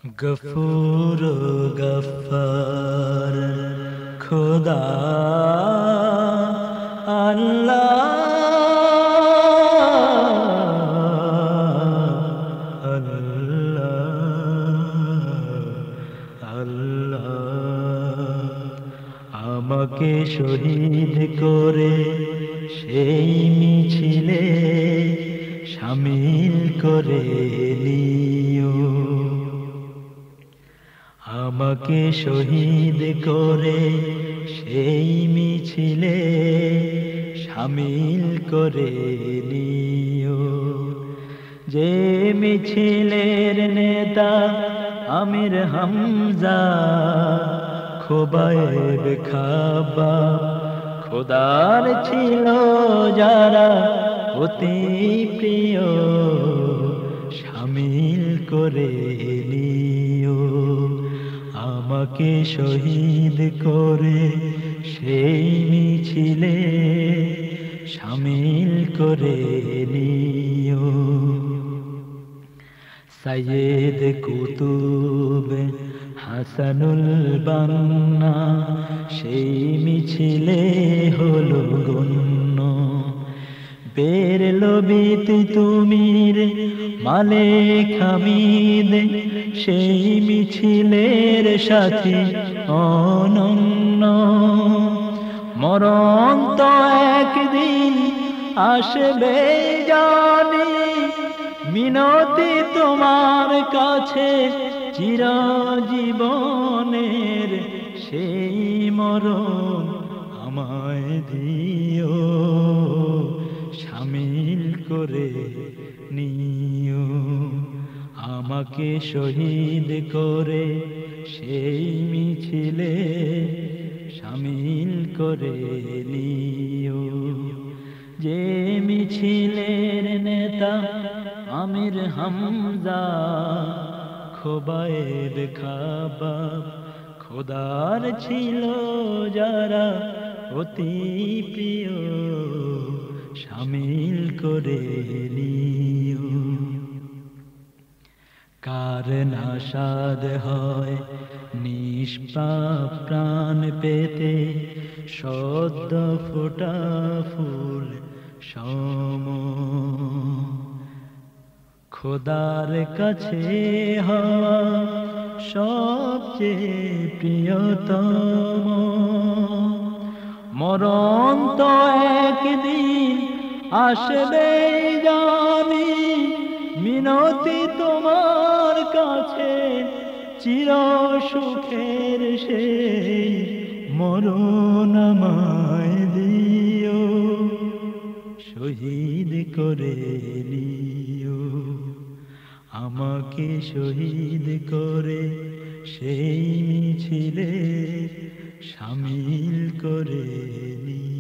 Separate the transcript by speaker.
Speaker 1: গফুর গফার খোদা আল্লাহ আল্লাহ আল্লাহ। আমাকে শহীদ করে সেই মিছিলে শামিল করে নিও। আমাকে শহীদ করে সেই মিছিলে শামিল করে নিও। যে মিছিলের নেতা আমির হামজা, খোবায়েব খাব্বাব খোদার ছিল যারা অতি প্রিয়, শামিল করে নিও। আমাকে শহীদ করে সেই মিছিলে শামিল করে নিও। সৈয়দ কুতুব হাসানুল বান্না সেই মিছিলে হলো গণ্য। বেরলো বিত তুমির মালিক হামিদ সেই মিছিলের সাথে অনন্য। মরণ তো একদিন আসবে জানি, মিনতি তোমার কাছে চিরজীবনের সেই মরণ আমায় দিও, শামিল করে নিও। আমাকে শহীদ করে সেই মিছিলে শামিল করে নিও। যে মিছিলের নেতা আমির হামজা, খোবায়েব খাব্বাব খোদার ছিল যারা অতি প্রিয়, শামিল করে নিও। কার নাশাদ হয় নিষ্পাপ প্রাণ পেতে, সদ্য ফোটা ফুল সম খোদার কাছে হওয়া সবচেয়ে প্রিয়তম। মরণ তো একদিন আসবে জানি, মিনতি তোমার কাছে চির সুখের সেই মরণ আমায় দিও, শহীদ করে নিও। আমাকে শহীদ করে সেই মিছিলে শামিল করে নিও।